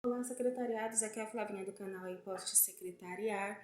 Olá, secretariados, aqui é a Flavinha do canal Imposto Secretariar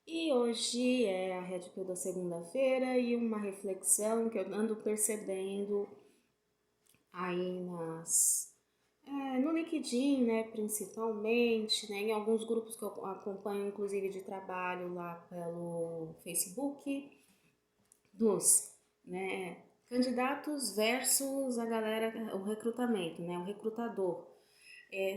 e hoje é a Red Pill da segunda-feira e uma reflexão que eu ando percebendo aí no LinkedIn, né, principalmente, né, em alguns grupos que eu acompanho, inclusive de trabalho lá pelo Facebook, dos, né, candidatos versus a galera, o recrutamento, né, o recrutador.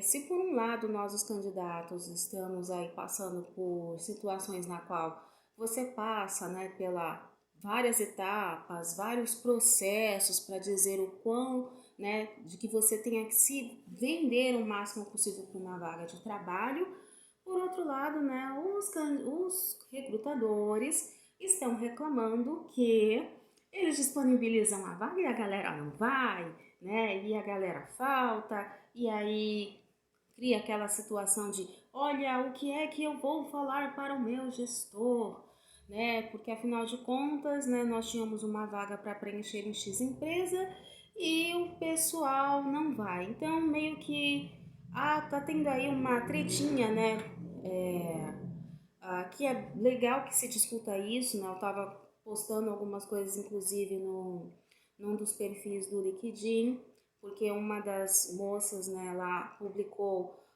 Se por um lado nós os candidatos estamos aí passando por situações na qual você passa, né, pela várias etapas, vários processos para dizer o quão, né, de que você tenha que se vender o máximo possível para uma vaga de trabalho. Por outro lado, né, os recrutadores estão reclamando que eles disponibilizam a vaga e a galera não vai, né? E a galera falta, e aí cria aquela situação de, olha, o que é que eu vou falar para o meu gestor, né? Porque afinal de contas, né, nós tínhamos uma vaga para preencher em X empresa e o pessoal não vai. Então, meio que tá tendo aí uma tretinha, né? Que é legal que se discuta isso, né? Eu tava postando algumas coisas, inclusive, num dos perfis do LinkedIn, porque uma das moças, né, lá publicou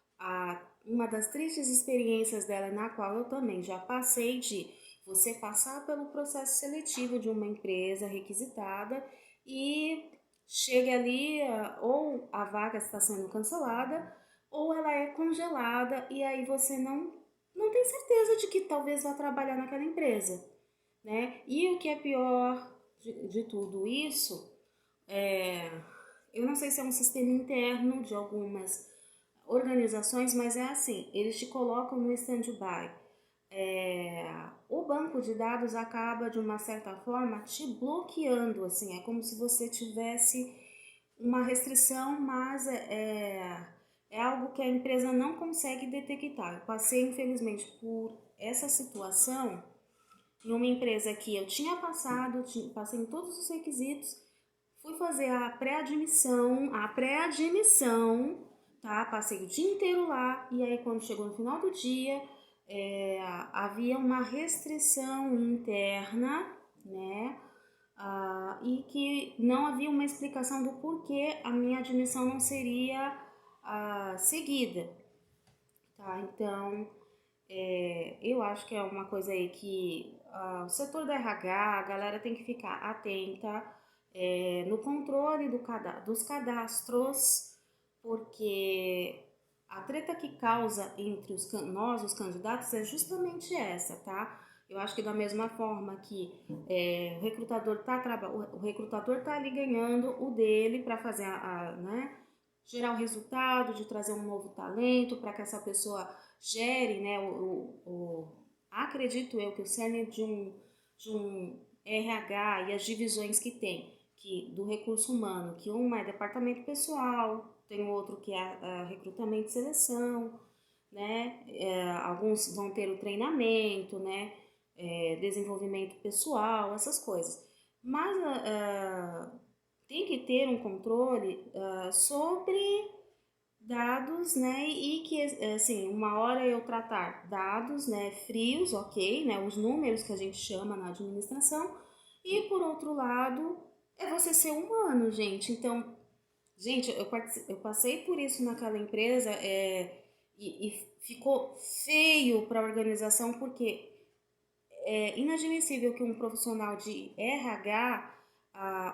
uma das tristes experiências dela, na qual eu também já passei de você passar pelo processo seletivo de uma empresa requisitada e chega ali, ou a vaga está sendo cancelada, ou ela é congelada e aí você não tem certeza de que talvez vá trabalhar naquela empresa, né? E o que é pior de tudo isso, é, eu não sei se é um sistema interno de algumas organizações, mas é assim, eles te colocam no stand-by. O banco de dados acaba de uma certa forma te bloqueando, assim, é como se você tivesse uma restrição, mas é algo que a empresa não consegue detectar. Eu passei, infelizmente, por essa situação em uma empresa que eu tinha passado, passei em todos os requisitos, fui fazer a pré-admissão, tá? Passei o dia inteiro lá e aí quando chegou no final do dia, havia uma restrição interna, né? E que não havia uma explicação do porquê a minha admissão não seria seguida, tá? Então, eu acho que é uma coisa aí que o setor da RH, a galera tem que ficar atenta no controle dos cadastros, porque a treta que causa entre nós, os candidatos, é justamente essa, tá? Eu acho que da mesma forma que o recrutador tá ali ganhando o dele para fazer né, gerar o resultado de trazer um novo talento para que essa pessoa gere, né, acredito eu que o cerne de um RH e as divisões que tem, que do recurso humano, que uma é departamento pessoal, tem o outro que é recrutamento e seleção, né? Alguns vão ter o treinamento, né? Desenvolvimento pessoal, essas coisas. Mas tem que ter um controle sobre dados, né? E que, assim, uma hora eu tratar dados, né, frios, ok, né, os números que a gente chama na administração, e por outro lado, é você ser humano, gente. Então, gente, eu passei por isso naquela empresa e ficou feio para a organização, porque é inadmissível que um profissional de RH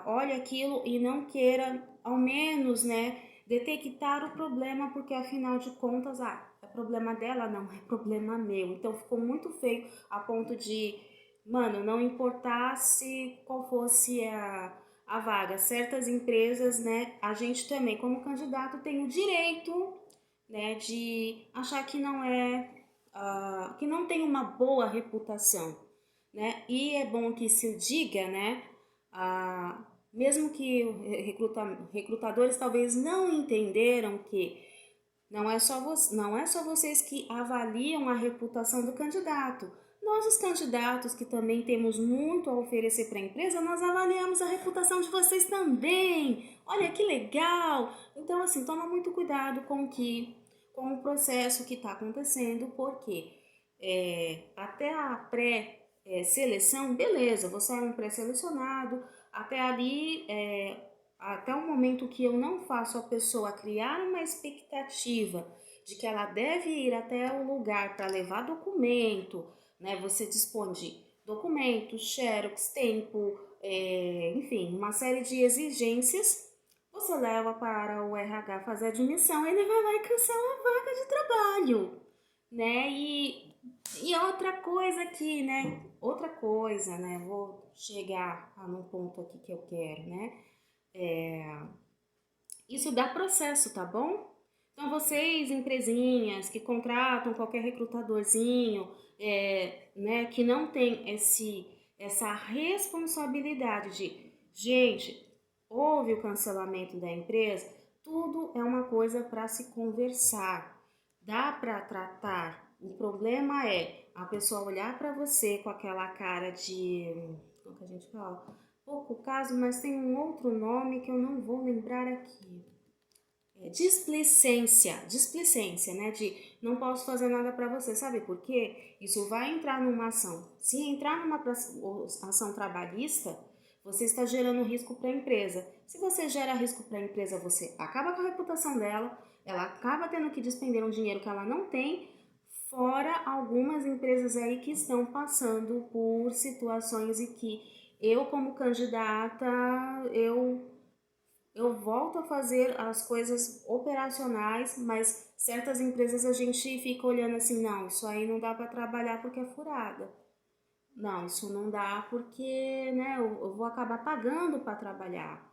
olhe aquilo e não queira, ao menos, né, detectar o problema, porque afinal de contas, é problema dela, não é problema meu. Então ficou muito feio a ponto de, mano, não importasse qual fosse a vaga. Certas empresas, né, a gente também, como candidato, tem o direito, né, de achar que que não tem uma boa reputação, né? E é bom que se diga, né? Mesmo que recrutadores talvez não entenderam que não é só vocês que avaliam a reputação do candidato. Nós, os candidatos, que também temos muito a oferecer para a empresa, nós avaliamos a reputação de vocês também. Olha que legal! Então, assim, toma muito cuidado com com o processo que está acontecendo, porque até a pré-seleção, beleza, você é um pré-selecionado, até ali, até o momento que eu não faço a pessoa criar uma expectativa de que ela deve ir até o lugar para levar documento, né? Você dispõe de documentos, xerox, tempo, enfim, uma série de exigências. Você leva para o RH fazer a admissão, ele vai lá e cancela a vaga de trabalho, né? E outra coisa aqui, né? Outra coisa, né? Vou chegar num ponto aqui que eu quero, né? Isso dá processo, tá bom? Então, vocês, empresinhas que contratam qualquer recrutadorzinho, né, que não tem essa responsabilidade de, gente, houve o cancelamento da empresa, tudo é uma coisa para se conversar, dá para tratar. O problema é a pessoa olhar para você com aquela cara de, como que a gente fala? Pouco caso, mas tem um outro nome que eu não vou lembrar aqui. Displicência, né? De não posso fazer nada para você, sabe por quê? Isso vai entrar numa ação. Se entrar numa ação trabalhista, você está gerando risco para a empresa. Se você gera risco para a empresa, você acaba com a reputação dela, ela acaba tendo que despender um dinheiro que ela não tem, fora algumas empresas aí que estão passando por situações e que eu, como candidata, eu volto a fazer as coisas operacionais, mas certas empresas a gente fica olhando assim, não, isso aí não dá para trabalhar porque é furada. Não, isso não dá porque, né, eu vou acabar pagando para trabalhar.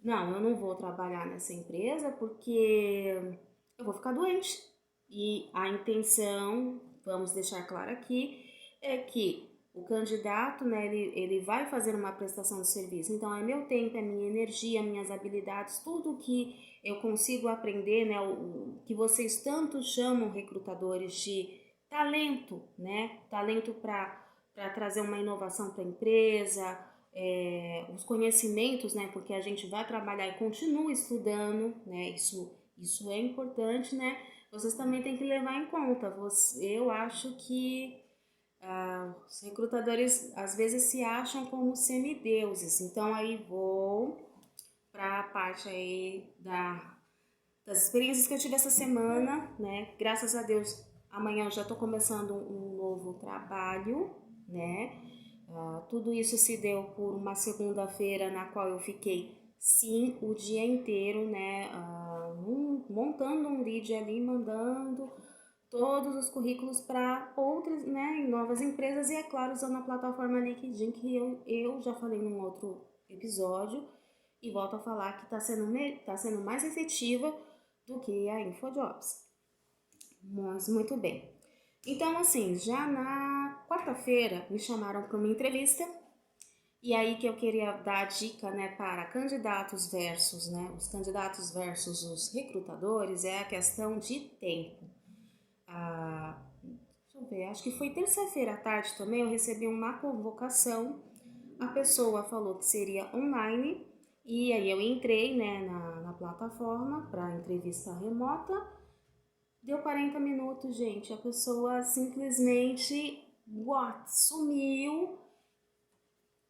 Não, eu não vou trabalhar nessa empresa porque eu vou ficar doente. E a intenção, vamos deixar claro aqui, é que o candidato, né, ele vai fazer uma prestação de serviço. Então, é meu tempo, é minha energia, minhas habilidades, tudo que eu consigo aprender, né, o que vocês tanto chamam, recrutadores, de talento, né, talento para trazer uma inovação para a empresa, os conhecimentos, né, porque a gente vai trabalhar e continua estudando, né, isso é importante, né, vocês também têm que levar em conta. Eu acho que os recrutadores às vezes se acham como semideuses, então aí vou para a parte aí das experiências que eu tive essa semana, né, graças a Deus, amanhã eu já estou começando um novo trabalho, né, tudo isso se deu por uma segunda-feira na qual eu fiquei, sim, o dia inteiro, né, montando um lead ali, mandando todos os currículos para outras, né, novas empresas e, é claro, usando a plataforma LinkedIn, que eu já falei num outro episódio e volto a falar que está sendo mais efetiva do que a InfoJobs. Mas muito bem. Então, assim, já na quarta-feira me chamaram para uma entrevista e aí que eu queria dar a dica, né, para candidatos versus, né, os candidatos versus os recrutadores é a questão de tempo. Deixa eu ver, acho que foi terça-feira à tarde também, eu recebi uma convocação, a pessoa falou que seria online e aí eu entrei, né, na plataforma para entrevista remota. Deu 40 minutos, gente. A pessoa simplesmente sumiu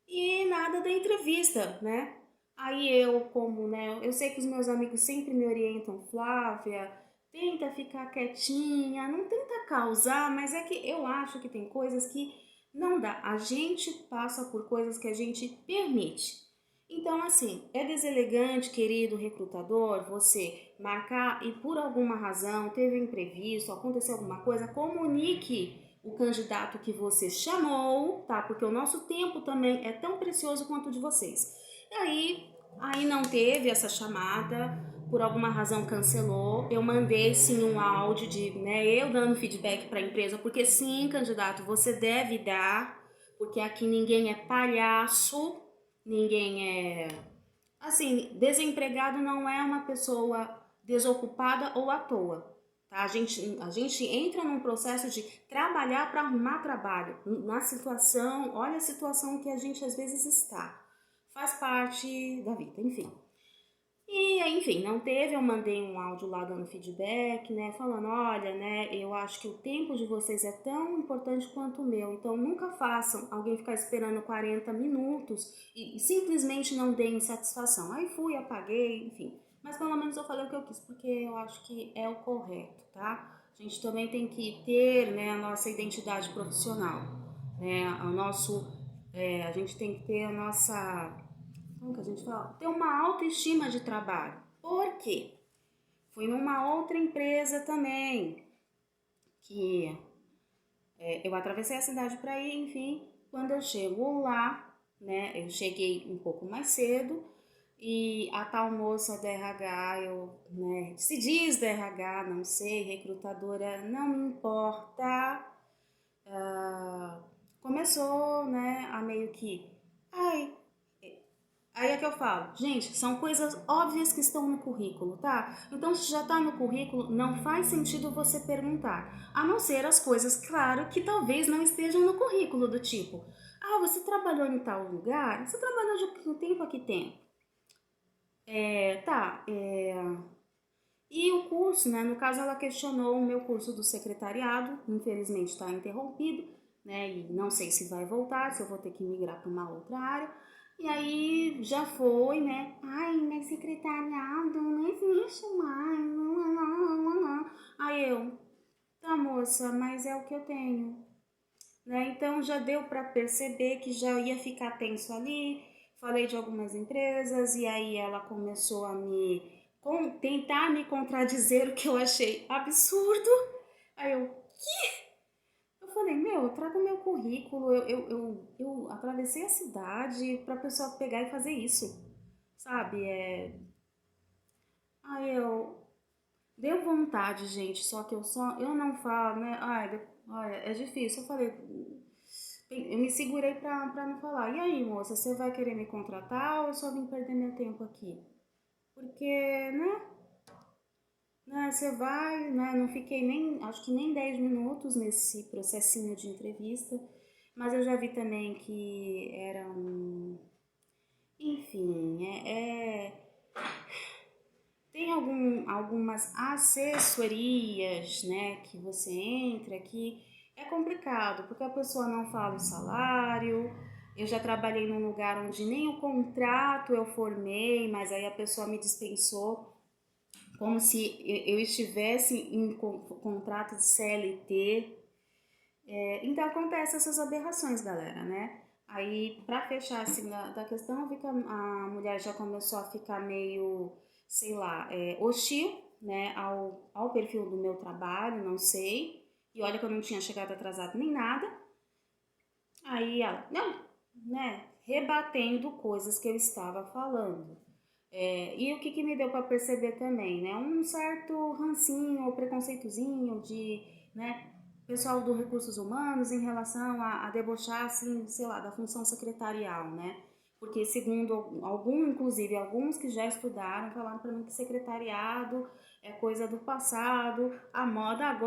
e nada da entrevista, né? Aí eu, como, né? Eu sei que os meus amigos sempre me orientam, Flávia, tenta ficar quietinha, não tenta causar, mas é que eu acho que tem coisas que não dá. A gente passa por coisas que a gente permite. Então, assim, é deselegante, querido recrutador, você marcar e por alguma razão teve um imprevisto, aconteceu alguma coisa, comunique o candidato que você chamou, tá? Porque o nosso tempo também é tão precioso quanto o de vocês. E aí não teve essa chamada, por alguma razão cancelou. Eu mandei sim um áudio de, né, eu dando feedback para a empresa, porque sim, candidato, você deve dar, porque aqui ninguém é palhaço. Ninguém é. Assim, desempregado não é uma pessoa desocupada ou à toa. Tá? A gente entra num processo de trabalhar para arrumar trabalho. Na situação, olha a situação que a gente às vezes está. Faz parte da vida, enfim. E, enfim, não teve, eu mandei um áudio lá dando feedback, né, falando, olha, né, eu acho que o tempo de vocês é tão importante quanto o meu, então nunca façam alguém ficar esperando 40 minutos e simplesmente não deem satisfação. Aí fui, apaguei, enfim, mas pelo menos eu falei o que eu quis, porque eu acho que é o correto, tá? A gente também tem que ter, né, a nossa identidade profissional, né, a gente tem que ter a nossa, como que a gente fala? Ter uma autoestima de trabalho. Por quê? Fui numa outra empresa também, que eu atravessei a cidade para ir, enfim. Quando eu chego lá, né, eu cheguei um pouco mais cedo e a tal moça da RH, se diz da RH, não sei, recrutadora, não me importa, começou, né, a meio que, ai, aí é que eu falo, gente, são coisas óbvias que estão no currículo, tá? Então, se já tá no currículo, não faz sentido você perguntar. A não ser as coisas, claro, que talvez não estejam no currículo, do tipo, ah, você trabalhou em tal lugar? Você trabalhou de que tempo a que tempo? Tá. E o curso, né? No caso, ela questionou o meu curso do secretariado, infelizmente está interrompido, né? E não sei se vai voltar, se eu vou ter que migrar para uma outra área. E aí já foi, né? Ai, mas secretariado não existe mais. Não, não, não, não. Aí eu, tá moça, mas é o que eu tenho, né? Então já deu para perceber que já ia ficar tenso ali. Falei de algumas empresas e aí ela começou a tentar me contradizer o que eu achei absurdo. Aí eu falei, meu, eu trago meu currículo, eu atravessei a cidade pra pessoa pegar e fazer isso, sabe? Aí eu deu vontade, gente, só que eu não falo, né? Ai, olha, é difícil. Eu falei, eu me segurei pra não falar. E aí, moça, você vai querer me contratar ou eu só vim perder meu tempo aqui? Porque, você vai, né? Não fiquei nem, acho que nem 10 minutos nesse processinho de entrevista, mas eu já vi também que era um. Enfim, tem algumas assessorias, né, que você entra que é complicado, porque a pessoa não fala o salário. Eu já trabalhei num lugar onde nem o contrato eu formei, mas aí a pessoa me dispensou como se eu estivesse em contrato de CLT. Então acontece essas aberrações, galera, né? Aí, pra fechar assim da questão, eu vi que a mulher já começou a ficar meio, sei lá, hostil, né, ao perfil do meu trabalho, não sei. E olha que eu não tinha chegado atrasado nem nada. Aí ela, não, né, rebatendo coisas que eu estava falando. E o que me deu para perceber também, né? Um certo rancinho ou preconceitozinho de, né, pessoal do recursos humanos em relação a debochar, assim, sei lá, da função secretarial, né? Porque segundo inclusive alguns que já estudaram, falaram para mim que secretariado é coisa do passado, a moda agora